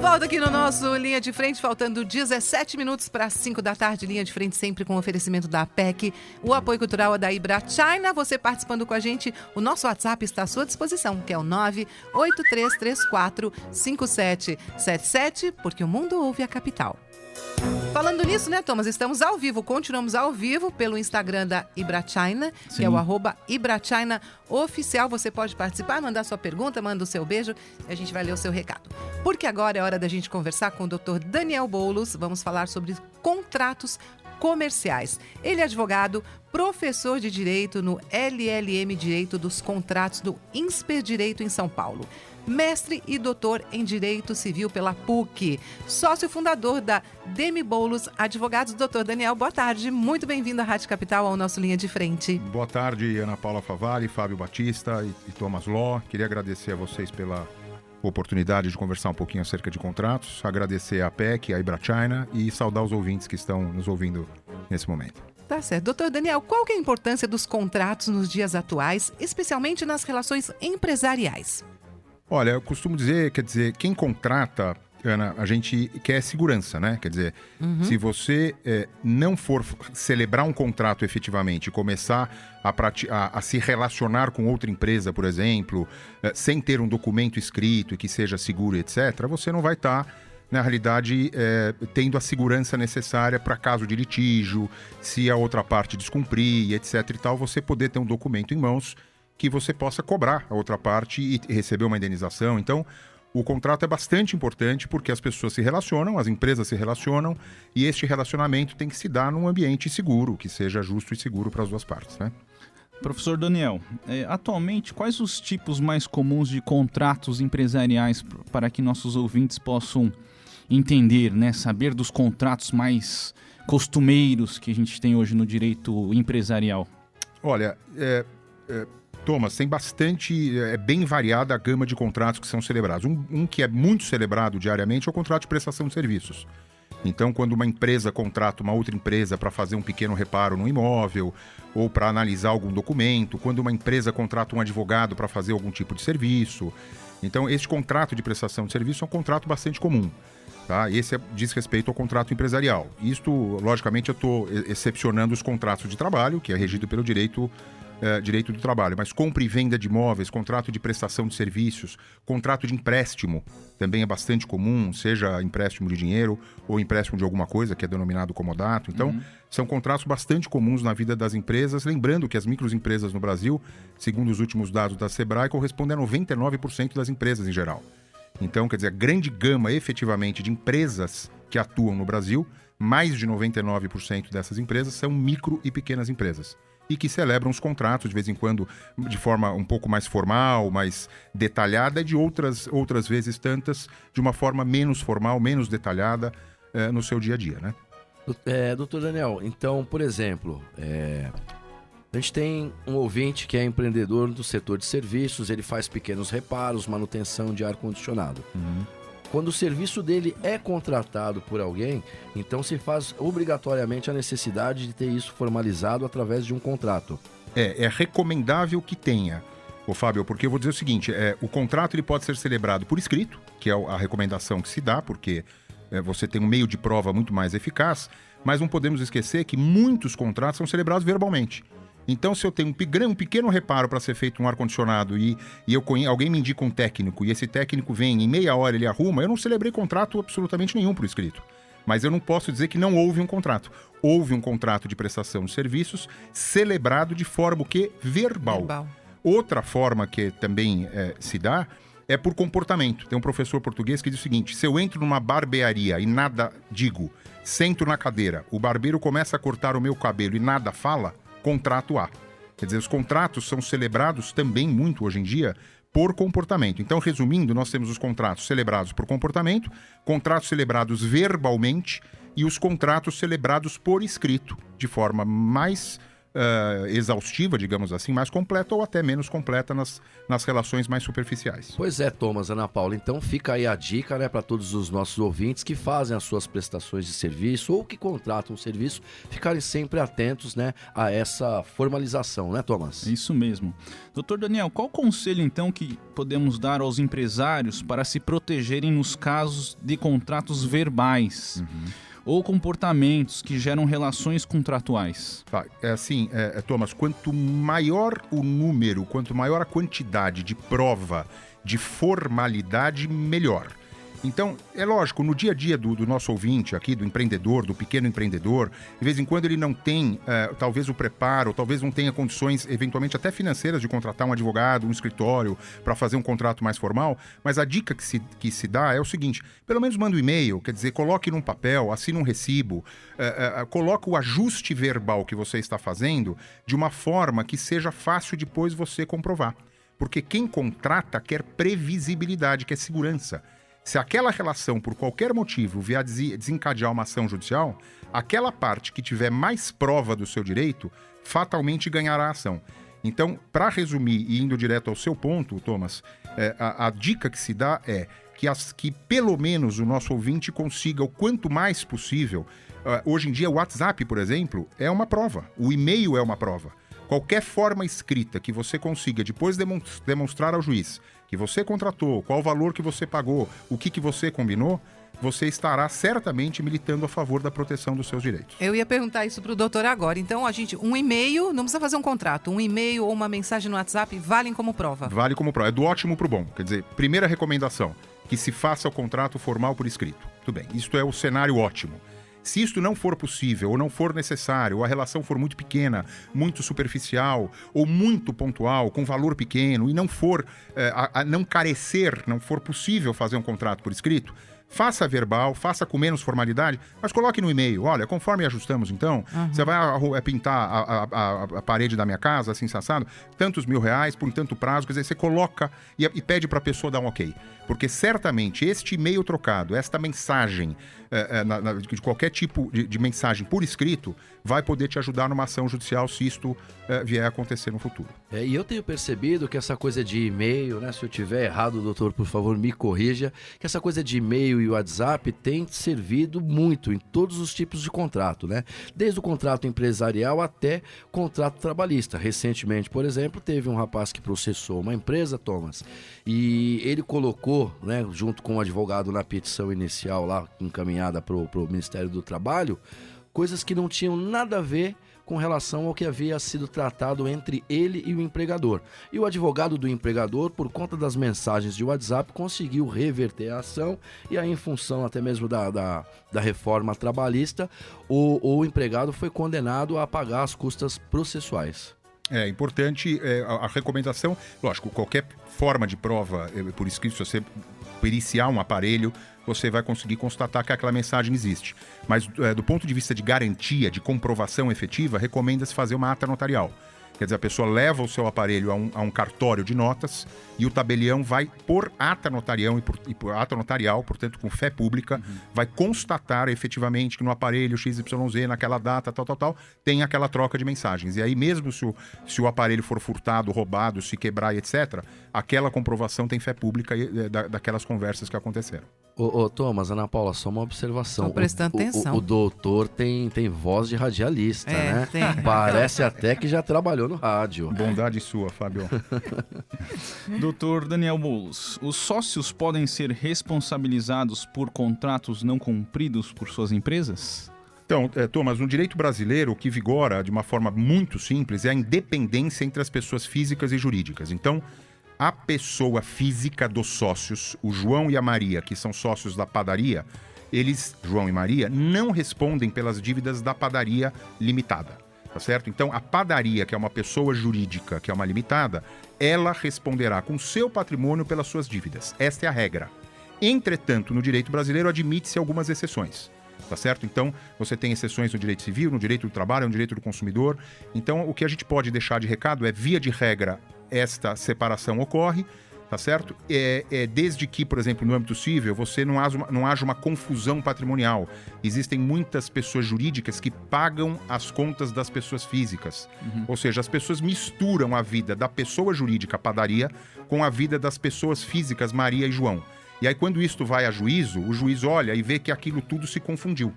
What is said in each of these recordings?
volta aqui no nosso Linha de Frente, faltando 17 minutos para as 5 da tarde. Linha de Frente sempre com oferecimento da APEC, o apoio cultural é da Ibrachina. Você participando com a gente, o nosso WhatsApp está à sua disposição, que é o 983345777, porque o mundo ouve a capital. Falando nisso, né, Thomas? Estamos ao vivo, continuamos ao vivo pelo Instagram da Ibrachina, que é o @Ibrachina oficial. Você pode participar, mandar sua pergunta, manda o seu beijo e a gente vai ler o seu recado. Porque agora é hora da gente conversar com o Dr. Daniel Boulos. Vamos falar sobre contratos comerciais. Ele é advogado, professor de Direito no LLM Direito dos Contratos do INSPER Direito em São Paulo. Mestre e doutor em Direito Civil pela PUC. Sócio fundador da Demi Boulos Advogados. Doutor Daniel, boa tarde. Muito bem-vindo à Rádio Capital, ao nosso Linha de Frente. Boa tarde, Ana Paula Favalli, Fábio Batista e Thomas Ló. Queria agradecer a vocês pela oportunidade de conversar um pouquinho acerca de contratos, agradecer a APEC, a Ibrachina e saudar os ouvintes que estão nos ouvindo nesse momento. Tá certo. Doutor Daniel, qual que é a importância dos contratos nos dias atuais, especialmente nas relações empresariais? Olha, eu costumo dizer, quem contrata, Ana, a gente quer segurança, né? Quer dizer, se você não for celebrar um contrato efetivamente e começar a se relacionar com outra empresa, por exemplo, sem ter um documento escrito e que seja seguro, etc., você não vai estar, na realidade, tendo a segurança necessária para caso de litígio, se a outra parte descumprir, etc. e tal, você poder ter um documento em mãos que você possa cobrar a outra parte e receber uma indenização. Então, o contrato é bastante importante porque as pessoas se relacionam, as empresas se relacionam e este relacionamento tem que se dar num ambiente seguro, que seja justo e seguro para as duas partes, né? Professor Daniel, atualmente, quais os tipos mais comuns de contratos empresariais para que nossos ouvintes possam entender, né, saber dos contratos mais costumeiros que a gente tem hoje no direito empresarial? Olha, Thomas, tem bastante, bem variada a gama de contratos que são celebrados. Um que é muito celebrado diariamente é o contrato de prestação de serviços. Então, quando uma empresa contrata uma outra empresa para fazer um pequeno reparo no imóvel ou para analisar algum documento, quando uma empresa contrata um advogado para fazer algum tipo de serviço. Então, este contrato de prestação de serviço é um contrato bastante comum. Tá? Esse diz respeito ao contrato empresarial. Isto, logicamente, eu estou excepcionando os contratos de trabalho, que é regido pelo direito do trabalho, mas compra e venda de imóveis, contrato de prestação de serviços, contrato de empréstimo, também é bastante comum, seja empréstimo de dinheiro ou empréstimo de alguma coisa, que é denominado comodato. Então, são contratos bastante comuns na vida das empresas, lembrando que as microempresas no Brasil, segundo os últimos dados da Sebrae, correspondem a 99% das empresas em geral. Então, quer dizer, a grande gama, efetivamente, de empresas que atuam no Brasil, mais de 99% dessas empresas são micro e pequenas empresas. E que celebram os contratos, de vez em quando, de forma um pouco mais formal, mais detalhada, e de outras vezes tantas, de uma forma menos formal, menos detalhada no seu dia a dia, né? Doutor Daniel, então, por exemplo, a gente tem um ouvinte que é empreendedor do setor de serviços, ele faz pequenos reparos, manutenção de ar-condicionado. Quando o serviço dele é contratado por alguém, então se faz obrigatoriamente a necessidade de ter isso formalizado através de um contrato. É recomendável que tenha, Fábio, porque eu vou dizer o seguinte, o contrato ele pode ser celebrado por escrito, que é a recomendação que se dá, porque você tem um meio de prova muito mais eficaz, mas não podemos esquecer que muitos contratos são celebrados verbalmente. Então, se eu tenho um pequeno reparo para ser feito um ar-condicionado e alguém me indica um técnico e esse técnico vem em meia hora ele arruma, eu não celebrei contrato absolutamente nenhum por escrito. Mas eu não posso dizer que não houve um contrato. Houve um contrato de prestação de serviços celebrado de forma o quê? Verbal. Outra forma que também se dá é por comportamento. Tem um professor português que diz o seguinte: se eu entro numa barbearia e nada digo, sento na cadeira, o barbeiro começa a cortar o meu cabelo e nada fala, contrato A. Quer dizer, os contratos são celebrados também muito hoje em dia por comportamento. Então, resumindo, nós temos os contratos celebrados por comportamento, contratos celebrados verbalmente e os contratos celebrados por escrito, de forma mais exaustiva, digamos assim, mais completa ou até menos completa nas relações mais superficiais. Pois é, Thomas, Ana Paula. Então fica aí a dica, né, para todos os nossos ouvintes que fazem as suas prestações de serviço ou que contratam um serviço, ficarem sempre atentos, né, a essa formalização, né, Thomas? Isso mesmo. Doutor Daniel, qual conselho então que podemos dar aos empresários para se protegerem nos casos de contratos verbais? Ou comportamentos que geram relações contratuais? Tá, Thomas, quanto maior o número, quanto maior a quantidade de prova de formalidade, melhor. Então, é lógico, no dia a dia do nosso ouvinte aqui, do empreendedor, do pequeno empreendedor, de vez em quando ele não tem, talvez o preparo, talvez não tenha condições, eventualmente até financeiras, de contratar um advogado, um escritório, para fazer um contrato mais formal, mas a dica que se dá é o seguinte, pelo menos manda um e-mail, quer dizer, coloque num papel, assine um recibo, coloque o ajuste verbal que você está fazendo de uma forma que seja fácil depois você comprovar. Porque quem contrata quer previsibilidade, quer segurança. Se aquela relação, por qualquer motivo, vier desencadear uma ação judicial, aquela parte que tiver mais prova do seu direito, fatalmente ganhará a ação. Então, para resumir e indo direto ao seu ponto, Thomas, a dica que se dá é que pelo menos o nosso ouvinte consiga o quanto mais possível. Hoje em dia, o WhatsApp, por exemplo, é uma prova. O e-mail é uma prova. Qualquer forma escrita que você consiga depois demonstrar ao juiz que você contratou, qual o valor que você pagou, o que você combinou, você estará certamente militando a favor da proteção dos seus direitos. Eu ia perguntar isso para o doutor agora. Então, um e-mail, não precisa fazer um contrato, um e-mail ou uma mensagem no WhatsApp valem como prova? Vale como prova. É do ótimo para o bom. Quer dizer, primeira recomendação, que se faça o contrato formal por escrito. Tudo bem, isto é o cenário ótimo. Se isto não for possível, ou não for necessário, ou a relação for muito pequena, muito superficial, ou muito pontual, com valor pequeno, e não for, não carecer, não for possível fazer um contrato por escrito, faça verbal, faça com menos formalidade, mas coloque no e-mail, olha, conforme ajustamos então, você vai pintar a parede da minha casa, assim, assado, tantos R$1.000 por tanto prazo, quer dizer, você coloca e pede para a pessoa dar um ok. Porque certamente este e-mail trocado, esta mensagem, de qualquer tipo de mensagem por escrito, vai poder te ajudar numa ação judicial se isto vier a acontecer no futuro. E eu tenho percebido que essa coisa de e-mail, né, se eu tiver errado, doutor, por favor, me corrija, que essa coisa de e-mail e WhatsApp tem servido muito em todos os tipos de contrato, né? Desde o contrato empresarial até contrato trabalhista. Recentemente, por exemplo, teve um rapaz que processou uma empresa, Thomas, e ele colocou, né, junto com o advogado na petição inicial lá, encaminhada para o Ministério do Trabalho, coisas que não tinham nada a ver com relação ao que havia sido tratado entre ele e o empregador. E o advogado do empregador, por conta das mensagens de WhatsApp, conseguiu reverter a ação e aí, em função até mesmo da reforma trabalhista, o empregado foi condenado a pagar as custas processuais. É importante a recomendação, lógico, qualquer forma de prova por escrito, se você periciar um aparelho, você vai conseguir constatar que aquela mensagem existe. Mas do ponto de vista de garantia, de comprovação efetiva, recomenda-se fazer uma ata notarial. Quer dizer, a pessoa leva o seu aparelho a um cartório de notas e o tabelião vai, por ata notarial e por ata notarial, portanto, com fé pública, vai constatar efetivamente que no aparelho XYZ, naquela data, tal, tem aquela troca de mensagens. E aí, mesmo se o aparelho for furtado, roubado, se quebrar, etc., aquela comprovação tem fé pública daquelas conversas que aconteceram. Ô Thomas, Ana Paula, só uma observação. Tô prestando atenção. O doutor tem voz de radialista, né? Tem. Parece até que já trabalhou no rádio. Bondade sua, Fábio. Doutor Daniel Boulos, os sócios podem ser responsabilizados por contratos não cumpridos por suas empresas? Então, Thomas, no direito brasileiro, o que vigora de uma forma muito simples é a independência entre as pessoas físicas e jurídicas. Então, a pessoa física dos sócios, o João e a Maria, que são sócios da padaria, eles, João e Maria, não respondem pelas dívidas da padaria limitada, tá certo? Então, a padaria, que é uma pessoa jurídica, que é uma limitada, ela responderá com seu patrimônio pelas suas dívidas. Esta é a regra. Entretanto, no direito brasileiro, admite-se algumas exceções. Tá certo? Então, você tem exceções no direito civil, no direito do trabalho, no direito do consumidor. Então, o que a gente pode deixar de recado é, via de regra, esta separação ocorre. tá certo? Desde que, por exemplo, no âmbito civil, você não haja uma confusão patrimonial. Existem muitas pessoas jurídicas que pagam as contas das pessoas físicas. Ou seja, as pessoas misturam a vida da pessoa jurídica, padaria, com a vida das pessoas físicas, Maria e João. E aí, quando isto vai a juízo, o juiz olha e vê que aquilo tudo se confundiu.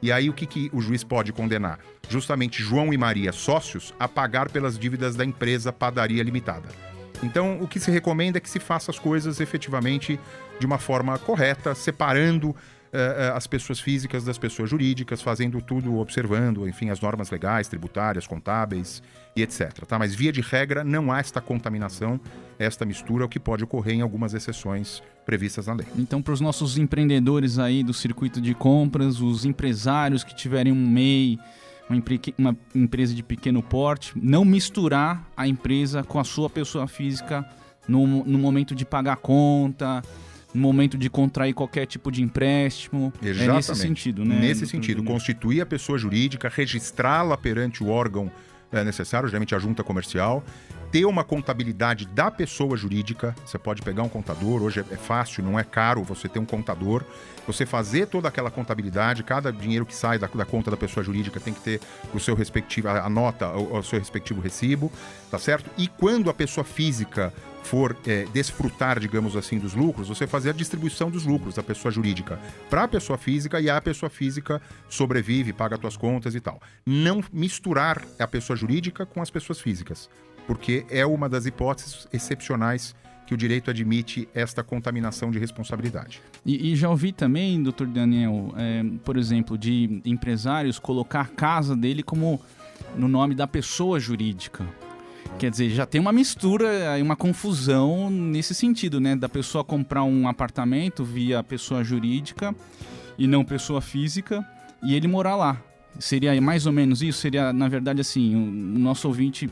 E aí, o que o juiz pode condenar? Justamente João e Maria, sócios, a pagar pelas dívidas da empresa Padaria Limitada. Então, o que se recomenda é que se faça as coisas efetivamente de uma forma correta, separando as pessoas físicas das pessoas jurídicas, fazendo tudo, observando, enfim, as normas legais, tributárias, contábeis e etc. Tá? Mas, via de regra, não há esta contaminação, esta mistura, o que pode ocorrer em algumas exceções previstas na lei. Então, para os nossos empreendedores aí do circuito de compras, os empresários que tiverem um MEI, uma empresa de pequeno porte, não misturar a empresa com a sua pessoa física no momento de pagar a conta, no momento de contrair qualquer tipo de empréstimo. Exatamente. É nesse sentido, né? Nesse sentido, constituir a pessoa jurídica, registrá-la perante o órgão necessário, geralmente a junta comercial, ter uma contabilidade da pessoa jurídica. Você pode pegar um contador, hoje é fácil, não é caro você ter um contador, você fazer toda aquela contabilidade, cada dinheiro que sai da conta da pessoa jurídica tem que ter o seu respectivo, a nota, o seu respectivo recibo, tá certo? E quando a pessoa física for desfrutar, digamos assim, dos lucros, você fazer a distribuição dos lucros da pessoa jurídica para a pessoa física, e a pessoa física sobrevive, paga as suas contas e tal. Não misturar a pessoa jurídica com as pessoas físicas, porque é uma das hipóteses excepcionais que o direito admite esta contaminação de responsabilidade. E já ouvi também, doutor Daniel, por exemplo, de empresários colocar a casa dele como no nome da pessoa jurídica. Quer dizer, já tem uma mistura, uma confusão nesse sentido, né? Da pessoa comprar um apartamento via pessoa jurídica e não pessoa física e ele morar lá. Seria mais ou menos isso? Seria, na verdade, assim, o nosso ouvinte,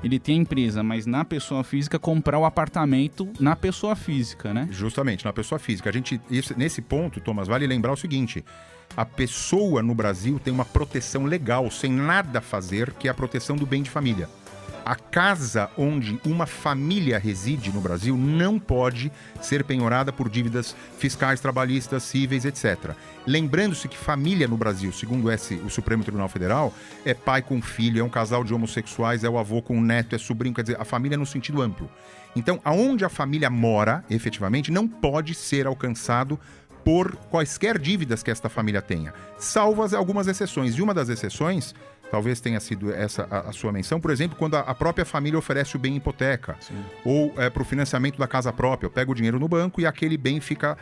ele tem a empresa, mas na pessoa física comprar o apartamento na pessoa física, né? Justamente, na pessoa física. Nesse ponto, Thomas, vale lembrar o seguinte: a pessoa no Brasil tem uma proteção legal, sem nada fazer, que é a proteção do bem de família. A casa onde uma família reside no Brasil não pode ser penhorada por dívidas fiscais, trabalhistas, cíveis, etc. Lembrando-se que família no Brasil, segundo o Supremo Tribunal Federal, é pai com filho, é um casal de homossexuais, é o avô com o neto, é sobrinho, quer dizer, a família no sentido amplo. Então, aonde a família mora, efetivamente, não pode ser alcançado por quaisquer dívidas que esta família tenha, salvo algumas exceções. E uma das exceções, talvez tenha sido essa a sua menção, por exemplo, quando a própria família oferece o bem em hipoteca. Sim. Ou para o financiamento da casa própria. Eu pego o dinheiro no banco e aquele bem fica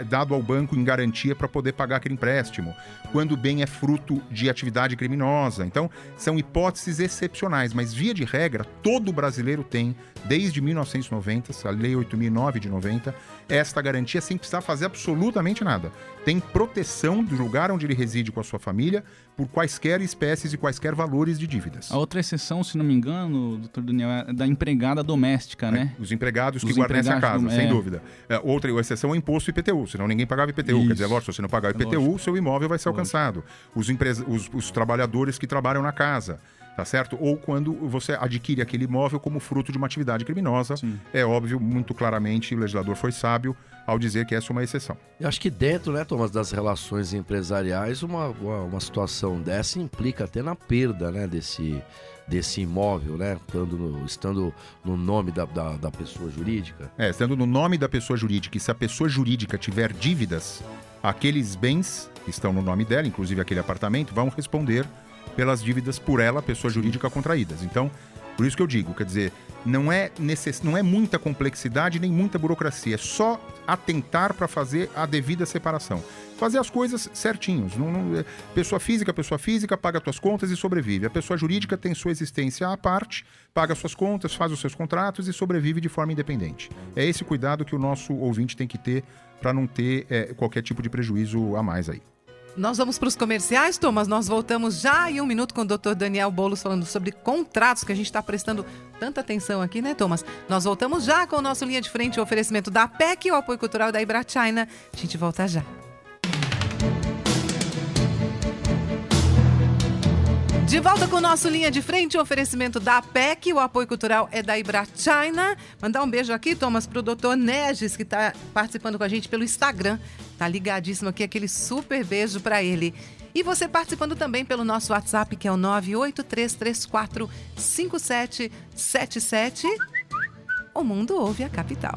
dado ao banco em garantia para poder pagar aquele empréstimo. Quando o bem é fruto de atividade criminosa. Então, são hipóteses excepcionais, mas via de regra, todo brasileiro tem, desde 1990, a Lei 8.009 de 90, esta garantia sem precisar fazer absolutamente nada. Tem proteção do lugar onde ele reside com a sua família por quaisquer espécies e quaisquer valores de dívidas. A outra exceção, se não me engano, doutor Daniel, é da empregada doméstica, né? Os empregados que guarnecem a casa, sem dúvida. Outra exceção é o imposto IPTU, senão ninguém pagava IPTU. Isso. Quer dizer, lógico, se você não pagar o IPTU, seu imóvel vai ser alcançado. Os trabalhadores que trabalham na casa, tá certo? Ou quando você adquire aquele imóvel como fruto de uma atividade criminosa. Sim. É óbvio, muito claramente, o legislador foi sábio ao dizer que essa é uma exceção. Eu acho que dentro, né, Thomas, das relações empresariais, uma situação dessa implica até na perda, né, desse imóvel, né, estando no nome da pessoa jurídica. Estando no nome da pessoa jurídica, e se a pessoa jurídica tiver dívidas, aqueles bens que estão no nome dela, inclusive aquele apartamento, vão responder pelas dívidas por ela, pessoa jurídica, contraídas. Então, por isso que eu digo, quer dizer, não é muita complexidade nem muita burocracia, é só atentar para fazer a devida separação. Fazer as coisas certinhos. Pessoa física, paga suas contas e sobrevive. A pessoa jurídica tem sua existência à parte, paga suas contas, faz os seus contratos e sobrevive de forma independente. É esse cuidado que o nosso ouvinte tem que ter para não ter qualquer tipo de prejuízo a mais aí. Nós vamos para os comerciais, Thomas. Nós voltamos já em um minuto com o Dr. Daniel Boulos falando sobre contratos, que a gente está prestando tanta atenção aqui, né, Thomas? Nós voltamos já com o nosso Linha de Frente, o oferecimento da APEC e o apoio cultural da Ibrachina. A gente volta já. De volta com o nosso Linha de Frente, o oferecimento da APEC, o apoio cultural é da Ibrachina. Mandar um beijo aqui, Thomas, pro Dr. Neges, que está participando com a gente pelo Instagram. Tá ligadíssimo aqui, aquele super beijo para ele. E você participando também pelo nosso WhatsApp, que é o 983345777. O mundo ouve a capital.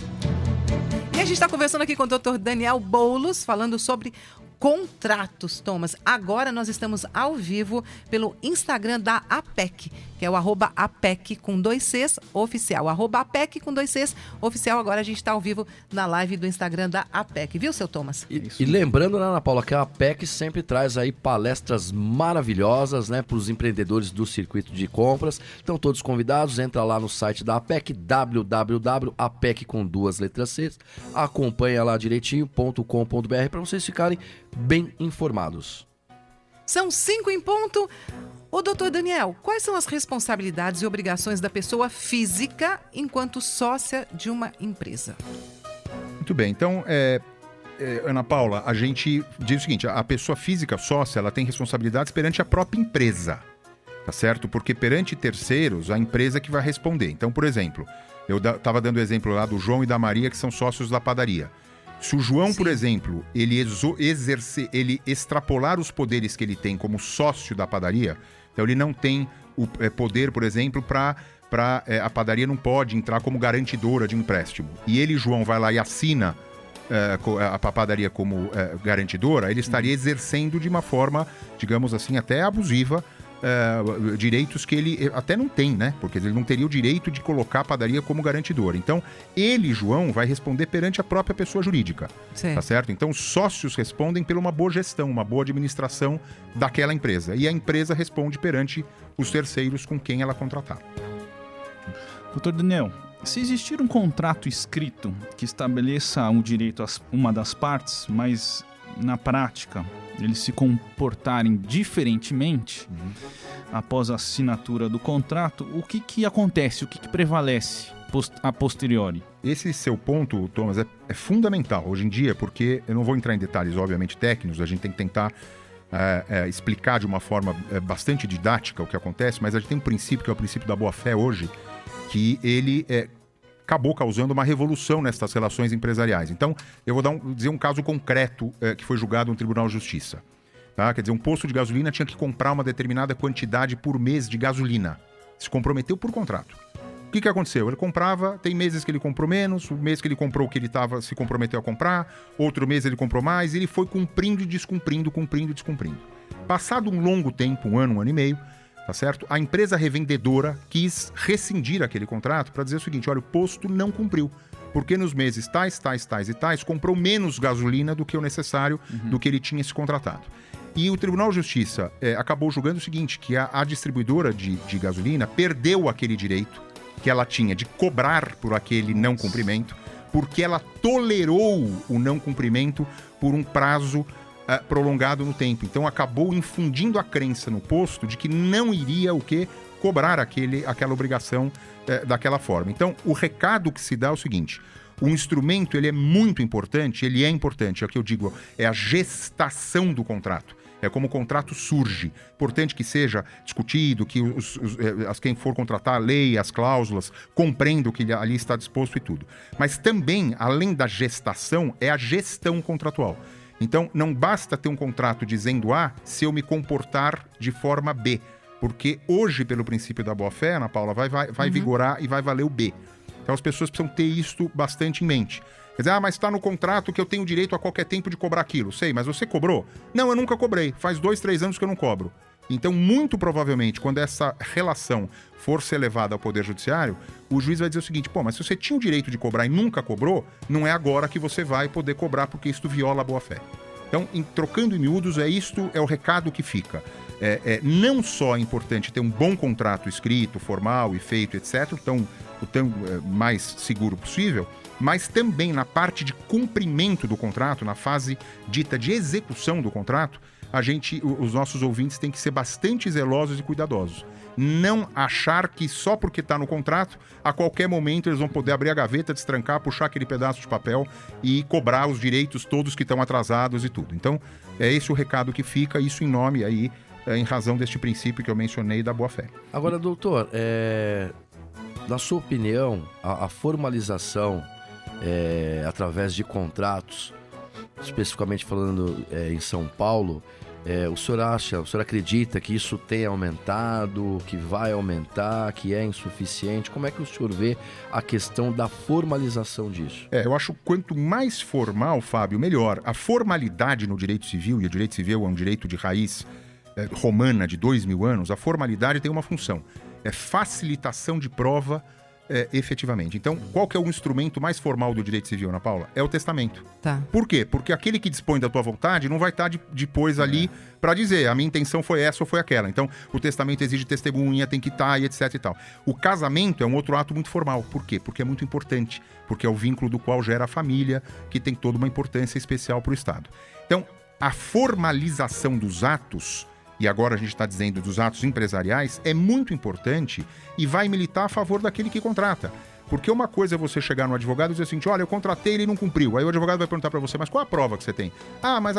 E a gente está conversando aqui com o Dr. Daniel Boulos, falando sobre contratos, Thomas. Agora nós estamos ao vivo pelo Instagram da APEC, que é o @APEC com 2 Cs oficial. @APEC com 2 Cs oficial. Agora a gente está ao vivo na live do Instagram da APEC, viu, seu Thomas? E lembrando, né, Ana Paula, que a APEC sempre traz aí palestras maravilhosas, né, para os empreendedores do circuito de compras. Estão todos convidados, entra lá no site da APEC, www.apec com 2 letras C. Acompanha lá direitinho.com.br para vocês ficarem bem informados. São 5 em ponto. Ô, doutor Daniel, quais são as responsabilidades e obrigações da pessoa física enquanto sócia de uma empresa? Muito bem, então, Ana Paula, a gente diz o seguinte, a pessoa física sócia, ela tem responsabilidades perante a própria empresa, tá certo? Porque perante terceiros, a empresa que vai responder. Então, por exemplo, eu estava dando o exemplo lá do João e da Maria, que são sócios da padaria. Se o João, por exemplo, ele extrapolar os poderes que ele tem como sócio da padaria, então ele não tem o poder, por exemplo, a padaria não pode entrar como garantidora de um empréstimo. E ele, João, vai lá e assina a padaria como garantidora, ele estaria exercendo de uma forma, digamos assim, até abusiva, direitos que ele até não tem, né? Porque ele não teria o direito de colocar a padaria como garantidora. Então, ele, João, vai responder perante a própria pessoa jurídica, tá certo? Então, os sócios respondem por uma boa gestão, uma boa administração daquela empresa. E a empresa responde perante os terceiros com quem ela contratar. Doutor Daniel, se existir um contrato escrito que estabeleça um direito a uma das partes, mas na prática eles se comportarem diferentemente após a assinatura do contrato, o que acontece, o que prevalece a posteriori? Esse seu ponto, Thomas, é fundamental hoje em dia, porque eu não vou entrar em detalhes, obviamente, técnicos, a gente tem que tentar explicar de uma forma bastante didática o que acontece, mas a gente tem um princípio, que é o princípio da boa-fé hoje, que ele acabou causando uma revolução nessas relações empresariais. Então, eu vou dizer um caso concreto que foi julgado no Tribunal de Justiça. Tá? Quer dizer, um posto de gasolina tinha que comprar uma determinada quantidade por mês de gasolina. Se comprometeu por contrato. O que aconteceu? Ele comprava, tem meses que ele comprou menos, o mês que ele comprou o que ele se comprometeu a comprar, outro mês ele comprou mais, e ele foi cumprindo e descumprindo, cumprindo e descumprindo. Passado um longo tempo, um ano e meio, tá certo? A empresa revendedora quis rescindir aquele contrato para dizer o seguinte, olha, o posto não cumpriu, porque nos meses tais e tais, comprou menos gasolina do que o necessário, do que ele tinha se contratado. E o Tribunal de Justiça acabou julgando o seguinte, que a distribuidora de gasolina perdeu aquele direito que ela tinha de cobrar por aquele não cumprimento, porque ela tolerou o não cumprimento por um prazo prolongado no tempo. Então acabou infundindo a crença no posto de que não iria cobrar aquela obrigação daquela forma. Então o recado que se dá é o seguinte, o instrumento ele é muito importante, é o que eu digo, é a gestação do contrato. É como o contrato surge. Importante que seja discutido, que quem for contratar leia as cláusulas, compreenda o que ali está disposto e tudo. Mas também, além da gestação, é a gestão contratual. Então, não basta ter um contrato dizendo A se eu me comportar de forma B. Porque hoje, pelo princípio da boa-fé, Ana Paula, vai vigorar e vai valer o B. Então, as pessoas precisam ter isto bastante em mente. Quer dizer, mas está no contrato que eu tenho direito a qualquer tempo de cobrar aquilo. Sei, mas você cobrou? Não, eu nunca cobrei. Faz 2, 3 anos que eu não cobro. Então, muito provavelmente, quando essa relação for ser levada ao Poder Judiciário, o juiz vai dizer o seguinte, mas se você tinha o direito de cobrar e nunca cobrou, não é agora que você vai poder cobrar, porque isto viola a boa-fé. Então, trocando em miúdos, é o recado que fica. Não só é importante ter um bom contrato escrito, formal e feito, etc., o tão mais seguro possível, mas também na parte de cumprimento do contrato, na fase dita de execução do contrato, os nossos ouvintes têm que ser bastante zelosos e cuidadosos. Não achar que só porque está no contrato, a qualquer momento eles vão poder abrir a gaveta, destrancar, puxar aquele pedaço de papel e cobrar os direitos todos que estão atrasados e tudo. Então, é esse o recado que fica, isso em nome aí em razão deste princípio que eu mencionei da boa-fé. Agora, doutor, na sua opinião, a formalização através de contratos, especificamente falando em São Paulo, o senhor acredita que isso tem aumentado, que vai aumentar, que é insuficiente? Como é que o senhor vê a questão da formalização disso? Eu acho que quanto mais formal, Fábio, melhor. A formalidade no direito civil, e o direito civil é um direito de raiz romana de 2000 anos, a formalidade tem uma função, é facilitação de prova efetivamente. Então, qual que é o instrumento mais formal do direito civil, Ana Paula? É o testamento. Tá. Por quê? Porque aquele que dispõe da tua vontade não vai estar depois ali para dizer a minha intenção foi essa ou foi aquela. Então, o testamento exige testemunha, tem que estar e etc e tal. O casamento é um outro ato muito formal. Por quê? Porque é muito importante. Porque é o vínculo do qual gera a família, que tem toda uma importância especial para o Estado. Então, a formalização dos atos, e agora a gente está dizendo dos atos empresariais, é muito importante e vai militar a favor daquele que contrata. Porque uma coisa é você chegar no advogado e dizer assim, olha, eu contratei, ele não cumpriu. Aí o advogado vai perguntar para você, mas qual a prova que você tem? Ah, mas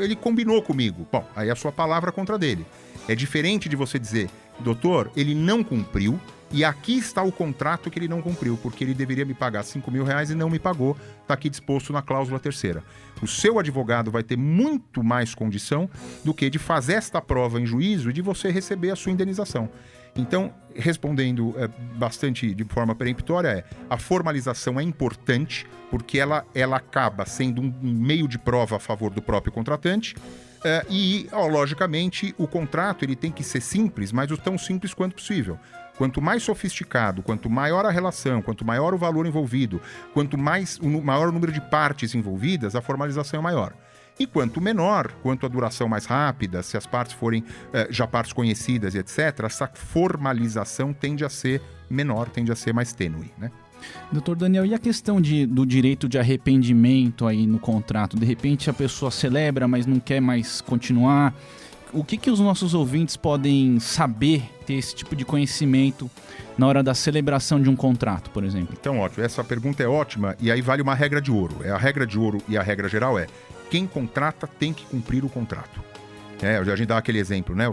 ele combinou comigo. Bom, aí é a sua palavra contra dele. É diferente de você dizer, doutor, ele não cumpriu e aqui está o contrato que ele não cumpriu, porque ele deveria me pagar R$5.000 e não me pagou, está aqui disposto na cláusula terceira. O seu advogado vai ter muito mais condição do que de fazer esta prova em juízo e de você receber a sua indenização. Então, respondendo bastante de forma peremptória, a formalização é importante, porque ela acaba sendo um meio de prova a favor do próprio contratante, logicamente, o contrato ele tem que ser simples, mas o tão simples quanto possível. Quanto mais sofisticado, quanto maior a relação, quanto maior o valor envolvido, quanto maior o número de partes envolvidas, a formalização é maior. E quanto menor, quanto a duração mais rápida, se as partes forem já partes conhecidas e etc., essa formalização tende a ser menor, tende a ser mais tênue, né? Doutor Daniel, e a questão do direito de arrependimento aí no contrato? De repente a pessoa celebra, mas não quer mais continuar. O que os nossos ouvintes podem saber, ter esse tipo de conhecimento na hora da celebração de um contrato, por exemplo? Então, ótimo. Essa pergunta é ótima e aí vale uma regra de ouro. A regra de ouro e a regra geral quem contrata tem que cumprir o contrato. A gente dá aquele exemplo, né?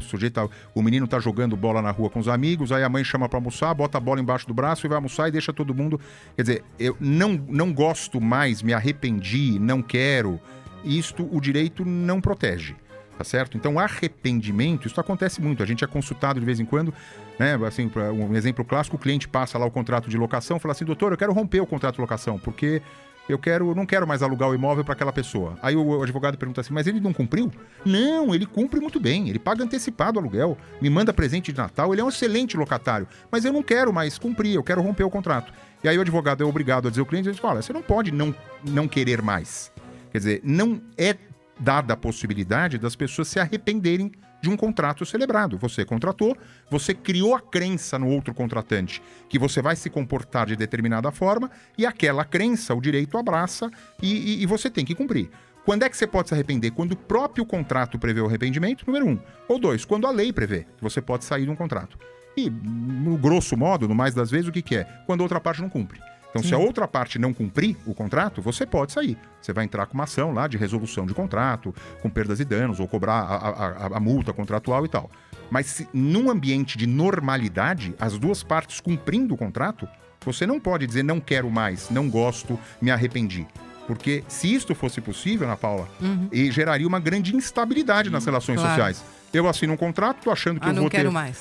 O menino tá jogando bola na rua com os amigos, aí a mãe chama para almoçar, bota a bola embaixo do braço e vai almoçar e deixa todo mundo... Quer dizer, eu não gosto mais, me arrependi, não quero. Isto o direito não protege. Tá certo? Então, arrependimento, isso acontece muito. A gente é consultado de vez em quando, né? Assim, um exemplo clássico, o cliente passa lá o contrato de locação, fala assim, doutor, eu quero romper o contrato de locação, porque eu não quero mais alugar o imóvel para aquela pessoa. Aí o advogado pergunta assim, mas ele não cumpriu? Não, ele cumpre muito bem, ele paga antecipado o aluguel, me manda presente de Natal, ele é um excelente locatário, mas eu não quero mais cumprir, eu quero romper o contrato. E aí o advogado é obrigado a dizer ao cliente, ele fala, você não pode não querer mais. Quer dizer, não é dada a possibilidade das pessoas se arrependerem de um contrato celebrado. Você contratou, você criou a crença no outro contratante que você vai se comportar de determinada forma e aquela crença o direito abraça e você tem que cumprir. Quando é que você pode se arrepender? Quando o próprio contrato prevê o arrependimento, número 1. Ou 2, quando a lei prevê que você pode sair de um contrato. E, no grosso modo, no mais das vezes, o que é? Quando a outra parte não cumpre. Então, se a outra parte não cumprir o contrato, você pode sair. Você vai entrar com uma ação lá de resolução de contrato, com perdas e danos, ou cobrar a multa contratual e tal. Mas se, num ambiente de normalidade, as duas partes cumprindo o contrato, você não pode dizer não quero mais, não gosto, me arrependi. Porque se isto fosse possível, Ana Paula, geraria uma grande instabilidade nas relações sociais. Eu assino um contrato, tô achando que eu vou ter...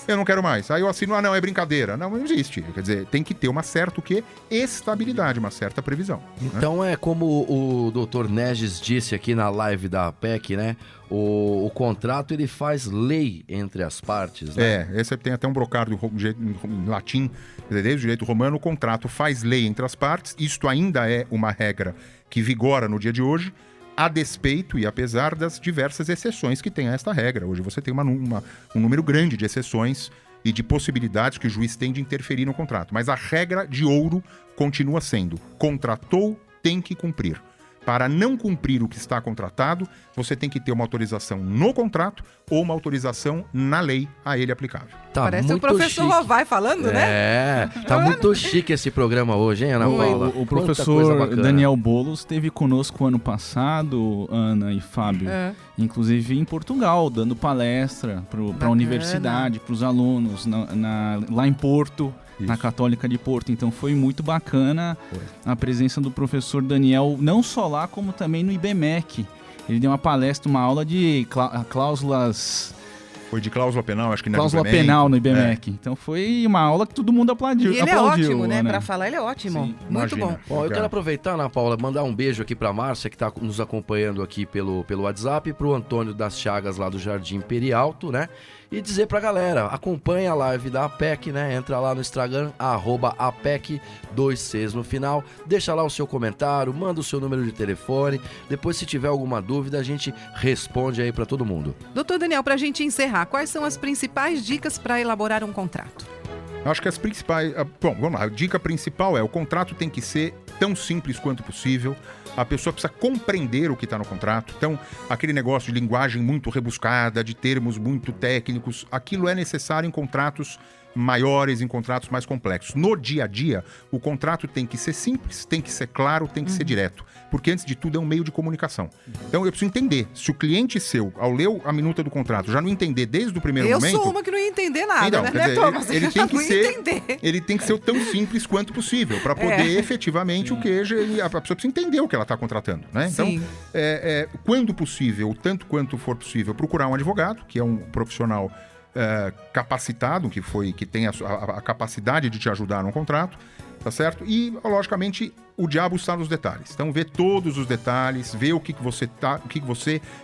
Eu não quero mais. Aí eu assino, não, é brincadeira. Não existe. Quer dizer, tem que ter uma certa estabilidade, uma certa previsão. Então é como o doutor Neges disse aqui na live da APEC, né? O contrato, ele faz lei entre as partes, né? Esse tem até um brocário em latim, desde o direito romano, o contrato faz lei entre as partes. Isto ainda é uma regra que vigora no dia de hoje, a despeito e apesar das diversas exceções que tem a esta regra. Hoje você tem um número grande de exceções e de possibilidades que o juiz tem de interferir no contrato. Mas a regra de ouro continua sendo: contratou, tem que cumprir. Para não cumprir o que está contratado, você tem que ter uma autorização no contrato ou uma autorização na lei a ele aplicável. Tá, parece o professor Rovai falando, né? Tá muito chique esse programa hoje, hein, Ana Paula? O professor Daniel Boulos esteve conosco ano passado, Ana e Fábio, inclusive em Portugal, dando palestra para a universidade, para os alunos, lá em Porto. Isso. Na Católica de Porto. Então foi muito bacana a presença do professor Daniel, não só lá, como também no IBMEC. Ele deu uma palestra, uma aula de cláusulas... Foi de cláusula penal, acho que na cláusula penal no IBMEC. Então foi uma aula que todo mundo aplaudiu. E ele é ótimo, né? Pra falar, ele é ótimo. Sim, muito bom. Bom, eu quero aproveitar, Ana Paula, mandar um beijo aqui pra Márcia, que tá nos acompanhando aqui pelo WhatsApp, pro Antônio das Chagas, lá do Jardim Perialto, né? E dizer pra galera, acompanha a live da APEC, né? Entra lá no Instagram, @APEC, 2Cs no final. Deixa lá o seu comentário, manda o seu número de telefone. Depois, se tiver alguma dúvida, a gente responde aí pra todo mundo. Doutor Daniel, pra gente encerrar, quais são as principais dicas para elaborar um contrato? Acho que as principais... Bom, vamos lá. A dica principal é o contrato tem que ser tão simples quanto possível. A pessoa precisa compreender o que está no contrato. Então, aquele negócio de linguagem muito rebuscada, de termos muito técnicos, aquilo é necessário em contratos maiores, em contratos mais complexos. No dia a dia, o contrato tem que ser simples, tem que ser claro, tem que ser direto. Porque, antes de tudo, é um meio de comunicação. Então, eu preciso entender. Se o cliente seu, ao ler a minuta do contrato, já não entender desde o primeiro momento... Eu sou uma que não ia entender nada, então, né, dizer, Thomas? Ele tem que ser tão simples quanto possível, para poder efetivamente o que a pessoa precisa entender o que ela está contratando, né? Então, quando possível, tanto quanto for possível, procurar um advogado, que é um profissional capacitado, que tem a capacidade de te ajudar num contrato, tá certo? E, logicamente, o diabo está nos detalhes. Então, vê todos os detalhes, vê o que você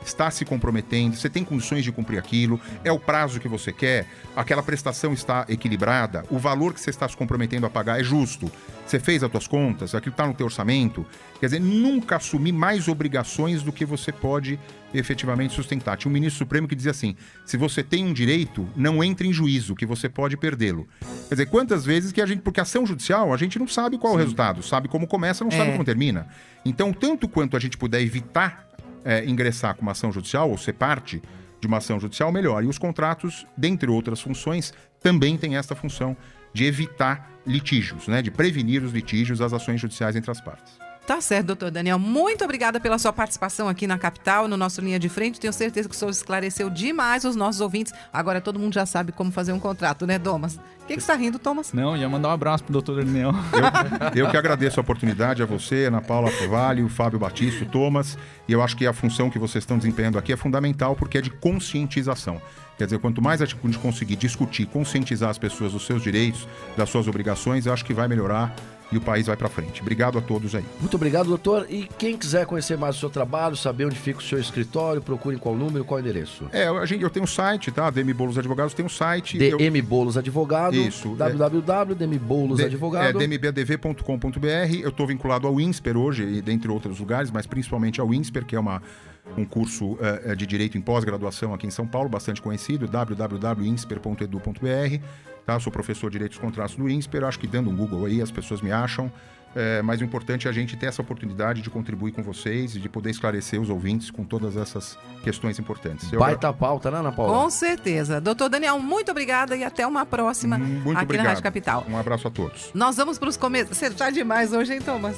está se comprometendo, você tem condições de cumprir aquilo, é o prazo que você quer, aquela prestação está equilibrada, o valor que você está se comprometendo a pagar é justo, você fez as tuas contas, aquilo está no teu orçamento. Quer dizer, nunca assumir mais obrigações do que você pode efetivamente sustentar. Tinha um ministro supremo que dizia assim: se você tem um direito, não entre em juízo, que você pode perdê-lo. Quer dizer, quantas vezes que porque ação judicial, a gente não sabe qual é o resultado, sabe como começa, não sabe como termina. Então, tanto quanto a gente puder evitar ingressar com uma ação judicial, ou ser parte de uma ação judicial, melhor. E os contratos, dentre outras funções, também têm essa função de evitar litígios, né? De prevenir os litígios, as ações judiciais entre as partes. Tá certo, doutor Daniel. Muito obrigada pela sua participação aqui na Capital, no nosso Linha de Frente. Tenho certeza que o senhor esclareceu demais os nossos ouvintes. Agora todo mundo já sabe como fazer um contrato, né, Thomas? O que você está rindo, Thomas? Não, ia mandar um abraço pro doutor Daniel. Eu que agradeço a oportunidade a você, Ana Paula Favalli, o Fábio Batista, o Thomas. E eu acho que a função que vocês estão desempenhando aqui é fundamental, porque é de conscientização. Quer dizer, quanto mais a gente conseguir discutir, conscientizar as pessoas dos seus direitos, das suas obrigações, eu acho que vai melhorar e o país vai para frente. Obrigado a todos aí. Muito obrigado, doutor. E quem quiser conhecer mais o seu trabalho, saber onde fica o seu escritório, procure qual número, qual endereço? Eu tenho um site, tá? DM Boulos Advogados tem um site. DM Boulos Advogado. Isso. www.dmboulosadvogado. dmbadv.com.br. Eu estou vinculado ao INSPER hoje, e dentre outros lugares, mas principalmente ao INSPER, que é um curso de Direito em pós-graduação aqui em São Paulo, bastante conhecido, www.insper.edu.br. Tá? Sou professor de Direitos e Contratos do INSPER, acho que dando um Google aí as pessoas me acham. Mas o importante é a gente ter essa oportunidade de contribuir com vocês e de poder esclarecer os ouvintes com todas essas questões importantes. Baita pauta, né, Ana Paula? Com certeza. Doutor Daniel, muito obrigada e até uma próxima aqui na Rádio Capital. Um abraço a todos. Nós vamos para os comerciais. Você tá demais hoje, hein, Thomas?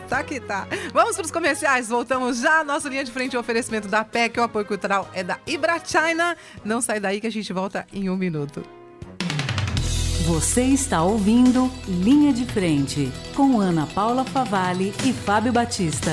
Tá que tá. Vamos para os comerciais, voltamos já. Nossa Linha de Frente, o oferecimento da APEC, o apoio cultural é da IBRACHINA. Não sai daí que a gente volta em 1 minuto. Você está ouvindo Linha de Frente, com Ana Paula Favalli e Fábio Batista.